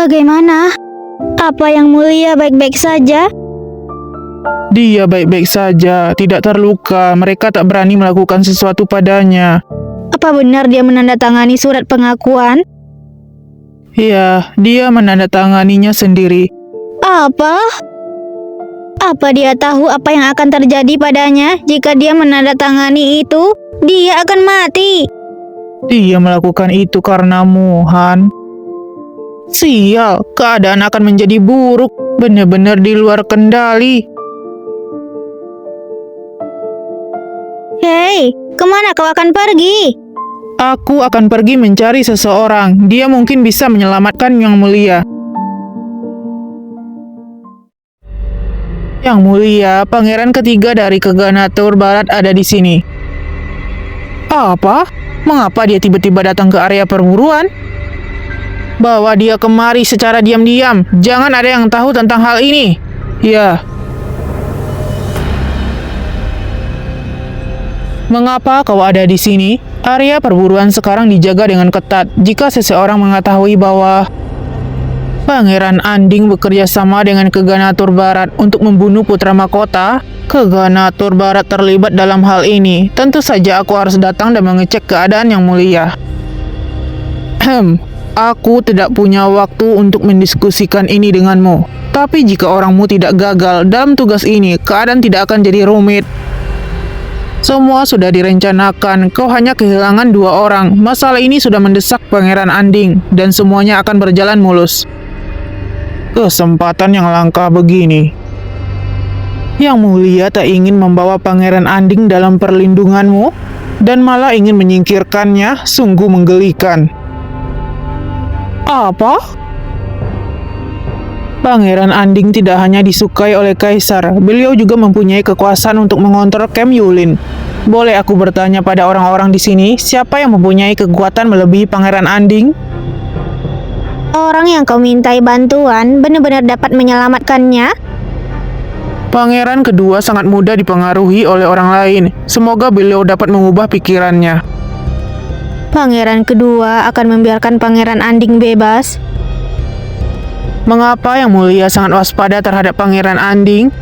Bagaimana? Apa Yang Mulia baik-baik saja? Dia baik-baik saja, tidak terluka. Mereka tak berani melakukan sesuatu padanya. Apa benar dia menandatangani surat pengakuan? Ya, dia menandatanganinya sendiri. Apa? Apa dia tahu apa yang akan terjadi padanya jika dia menandatangani itu? Dia akan mati. Dia melakukan itu karenamu, Han. Sial, keadaan akan menjadi buruk. Benar-benar di luar kendali. Hei, kemana kau akan pergi? Aku akan pergi mencari seseorang. Dia mungkin bisa menyelamatkan Yang Mulia. Yang Mulia, pangeran ketiga dari Keganatur Barat ada di sini. Apa? Mengapa dia tiba-tiba datang ke area perburuan? Bawa dia kemari secara diam-diam. Jangan ada yang tahu tentang hal ini. Ya. Mengapa kau ada di sini? Area perburuan sekarang dijaga dengan ketat. Jika seseorang mengetahui bahwa Pangeran Anding bekerja sama dengan Keganatur Barat untuk membunuh putra mahkota, Keganatur Barat terlibat dalam hal ini. Tentu saja aku harus datang dan mengecek keadaan Yang Mulia. Aku tidak punya waktu untuk mendiskusikan ini denganmu. Tapi jika orangmu tidak gagal dalam tugas ini, keadaan tidak akan jadi rumit. Semua sudah direncanakan, kau hanya kehilangan 2 orang. Masalah ini sudah mendesak Pangeran Anding, dan semuanya akan berjalan mulus. Kesempatan yang langka begini. Yang Mulia tak ingin membawa Pangeran Anding dalam perlindunganmu, dan malah ingin menyingkirkannya, sungguh menggelikan. Apa? Pangeran Anding tidak hanya disukai oleh Kaisar, beliau juga mempunyai kekuasaan untuk mengontrol Camp Yulin. Boleh aku bertanya pada orang-orang di sini, siapa yang mempunyai kekuatan melebihi Pangeran Anding? Orang yang kau mintai bantuan benar-benar dapat menyelamatkannya? Pangeran kedua sangat mudah dipengaruhi oleh orang lain. Semoga beliau dapat mengubah pikirannya. Pangeran kedua akan membiarkan Pangeran Anding bebas? Mengapa Yang Mulia sangat waspada terhadap Pangeran Anding?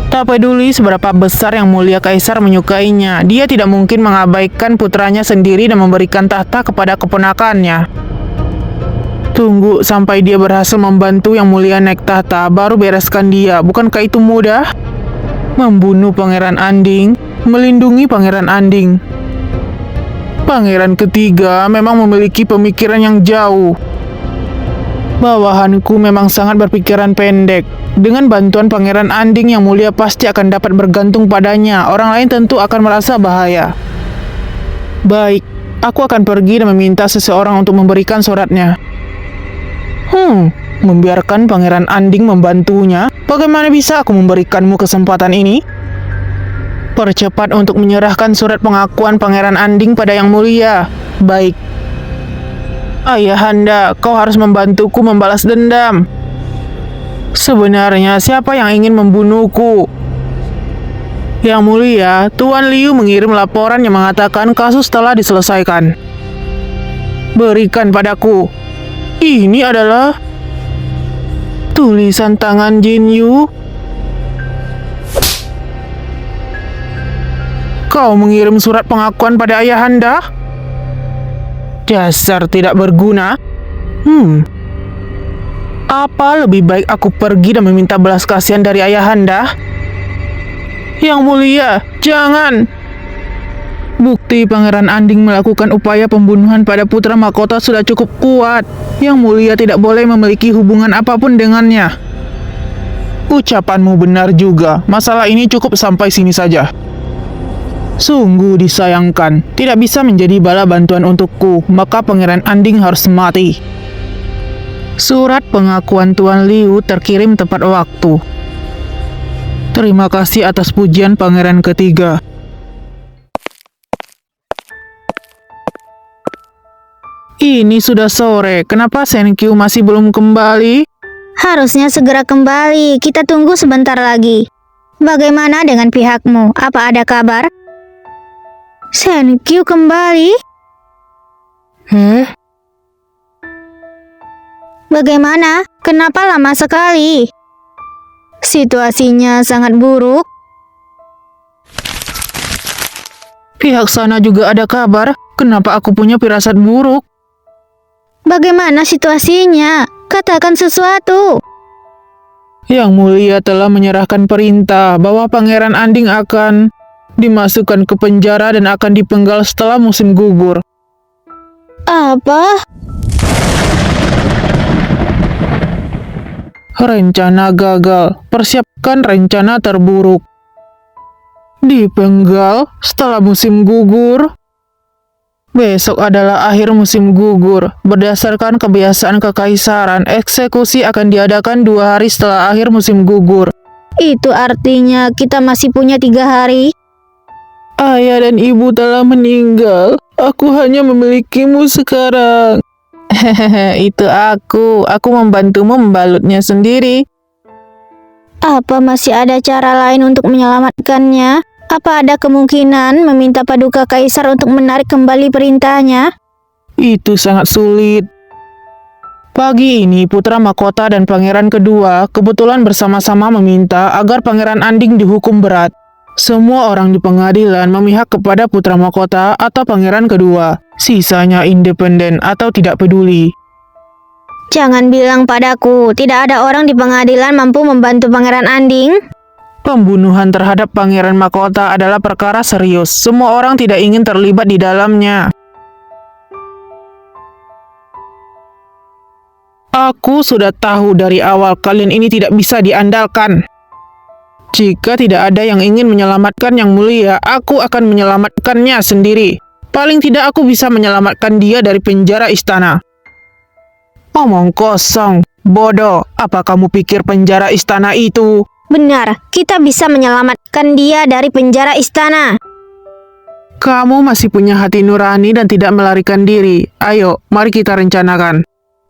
Tak peduli seberapa besar Yang Mulia Kaisar menyukainya, dia tidak mungkin mengabaikan putranya sendiri dan memberikan tahta kepada keponakannya. Tunggu sampai dia berhasil membantu Yang Mulia naik tahta, baru bereskan dia. Bukankah itu mudah? Membunuh Pangeran Anding, melindungi Pangeran Anding. Pangeran ketiga memang memiliki pemikiran yang jauh. Bawahanku memang sangat berpikiran pendek. Dengan bantuan Pangeran Anding, Yang Mulia pasti akan dapat bergantung padanya. Orang lain tentu akan merasa bahaya. Baik, aku akan pergi dan meminta seseorang untuk memberikan suratnya. Membiarkan Pangeran Anding membantunya? Bagaimana bisa aku memberikanmu kesempatan ini? Percepat untuk menyerahkan surat pengakuan Pangeran Anding pada Yang Mulia. Baik. Ayahanda, kau harus membantuku membalas dendam. Sebenarnya siapa yang ingin membunuhku? Yang Mulia, Tuan Liu mengirim laporan yang mengatakan kasus telah diselesaikan. Berikan padaku. Ini adalah tulisan tangan Jin Yu. Kau mengirim surat pengakuan pada ayahanda? Dasar tidak berguna. Apa lebih baik aku pergi dan meminta belas kasihan dari ayahanda? Yang Mulia, jangan. Bukti Pangeran Anding melakukan upaya pembunuhan pada putra mahkota sudah cukup kuat. Yang Mulia tidak boleh memiliki hubungan apapun dengannya. Ucapanmu benar juga. Masalah ini cukup sampai sini saja. Sungguh disayangkan, tidak bisa menjadi bala bantuan untukku, maka Pangeran Anding harus mati. Surat pengakuan Tuan Liu terkirim tepat waktu. Terima kasih atas pujian Pangeran ketiga. Ini sudah sore, kenapa Senkyu masih belum kembali? Harusnya segera kembali, kita tunggu sebentar lagi. Bagaimana dengan pihakmu? Apa ada kabar? Senkyu kembali? Bagaimana? Kenapa lama sekali? Situasinya sangat buruk. Pihak sana juga ada kabar. Kenapa aku punya firasat buruk? Bagaimana situasinya? Katakan sesuatu. Yang Mulia telah menyerahkan perintah bahwa Pangeran Anding akan dimasukkan ke penjara dan akan dipenggal setelah musim gugur. Apa? Rencana gagal. Persiapkan rencana terburuk. Dipenggal setelah musim gugur. Besok adalah akhir musim gugur. Berdasarkan kebiasaan kekaisaran, eksekusi akan diadakan 2 hari setelah akhir musim gugur. Itu artinya kita masih punya 3 hari. Ayah dan ibu telah meninggal. Aku hanya memilikimu sekarang. Hehehe, itu aku. Aku membantumu membalutnya sendiri. Apa masih ada cara lain untuk menyelamatkannya? Apa ada kemungkinan meminta paduka kaisar untuk menarik kembali perintahnya? Itu sangat sulit. Pagi ini, putra mahkota dan pangeran kedua kebetulan bersama-sama meminta agar Pangeran Anding dihukum berat. Semua orang di pengadilan memihak kepada putra mahkota atau pangeran kedua. Sisanya independen atau tidak peduli. Jangan bilang padaku, tidak ada orang di pengadilan mampu membantu Pangeran Anding. Pembunuhan terhadap pangeran mahkota adalah perkara serius. Semua orang tidak ingin terlibat di dalamnya. Aku sudah tahu dari awal kalian ini tidak bisa diandalkan. Jika tidak ada yang ingin menyelamatkan Yang Mulia, aku akan menyelamatkannya sendiri. Paling tidak aku bisa menyelamatkan dia dari penjara istana. Omong kosong, bodoh. Apa kamu pikir penjara istana itu? Benar, kita bisa menyelamatkan dia dari penjara istana. Kamu masih punya hati nurani dan tidak melarikan diri. Ayo, mari kita rencanakan.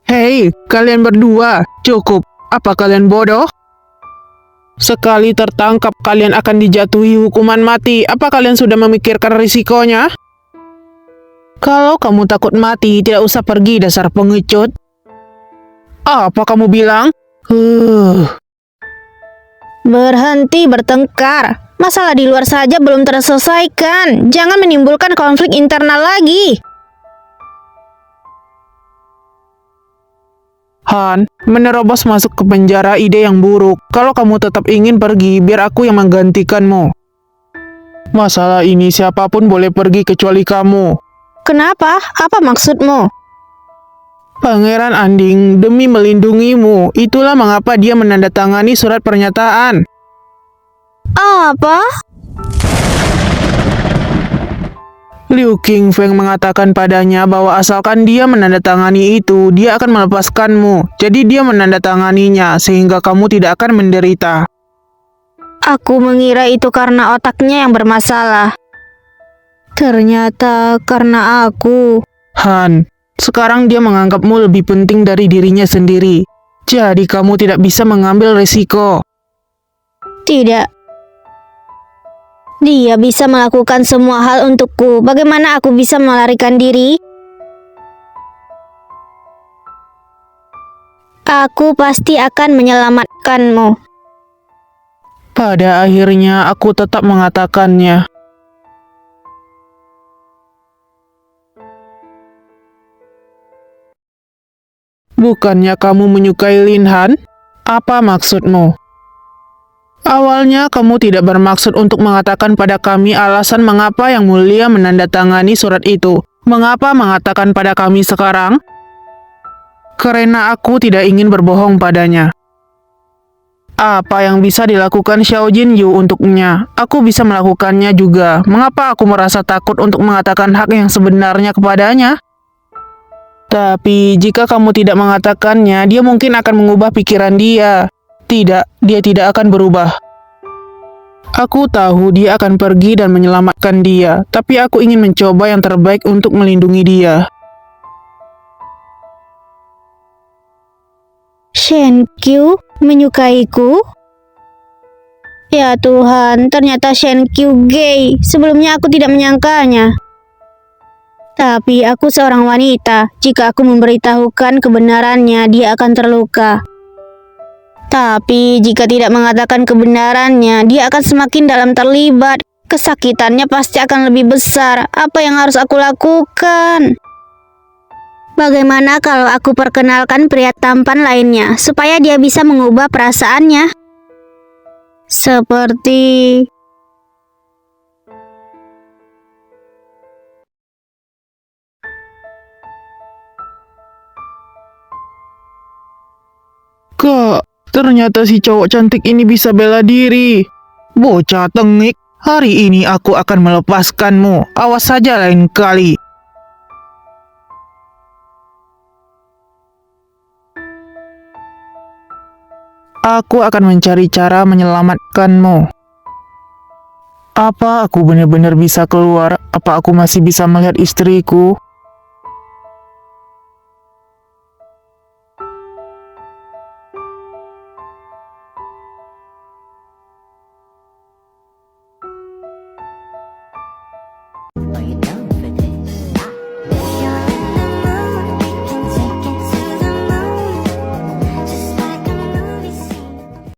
Hei, kalian berdua, cukup. Apa kalian bodoh? Sekali tertangkap, kalian akan dijatuhi hukuman mati. Apa kalian sudah memikirkan risikonya? Kalau kamu takut mati, tidak usah pergi, dasar pengecut. Apa kamu bilang? Berhenti bertengkar. Masalah di luar saja belum terselesaikan. Jangan menimbulkan konflik internal lagi. Han, menerobos masuk ke penjara ide yang buruk. Kalau kamu tetap ingin pergi, biar aku yang menggantikanmu. Masalah ini siapapun boleh pergi kecuali kamu. Kenapa? Apa maksudmu? Pangeran Anding, demi melindungimu, itulah mengapa dia menandatangani surat pernyataan. Apa? Liu Qingfeng mengatakan padanya bahwa asalkan dia menandatangani itu, dia akan melepaskanmu. Jadi dia menandatanganinya, sehingga kamu tidak akan menderita. Aku mengira itu karena otaknya yang bermasalah. Ternyata karena aku. Han, sekarang dia menganggapmu lebih penting dari dirinya sendiri. Jadi kamu tidak bisa mengambil risiko. Tidak. Dia bisa melakukan semua hal untukku. Bagaimana aku bisa melarikan diri? Aku pasti akan menyelamatkanmu. Pada akhirnya aku tetap mengatakannya. Bukannya kamu menyukai Lin Han? Apa maksudmu? Awalnya kamu tidak bermaksud untuk mengatakan pada kami alasan mengapa Yang Mulia menandatangani surat itu. Mengapa mengatakan pada kami sekarang? Karena aku tidak ingin berbohong padanya. Apa yang bisa dilakukan Xiao Jinyu untuknya, aku bisa melakukannya juga. Mengapa aku merasa takut untuk mengatakan hak yang sebenarnya kepadanya? Tapi jika kamu tidak mengatakannya, dia mungkin akan mengubah pikiran dia. Tidak, dia tidak akan berubah. Aku tahu dia akan pergi dan menyelamatkan dia, tapi aku ingin mencoba yang terbaik untuk melindungi dia. Shen Qiu menyukaiku? Ya Tuhan, ternyata Shen Qiu gay. Sebelumnya aku tidak menyangkanya. Tapi aku seorang wanita. Jika aku memberitahukan kebenarannya, dia akan terluka. Tapi jika tidak mengatakan kebenarannya, dia akan semakin dalam terlibat. Kesakitannya pasti akan lebih besar. Apa yang harus aku lakukan? Bagaimana kalau aku perkenalkan pria tampan lainnya, supaya dia bisa mengubah perasaannya? Seperti... Kak, ternyata si cowok cantik ini bisa bela diri. Bocah tengik, hari ini aku akan melepaskanmu. Awas saja lain kali. Aku akan mencari cara menyelamatkanmu. Apa aku benar-benar bisa keluar? Apa aku masih bisa melihat istriku?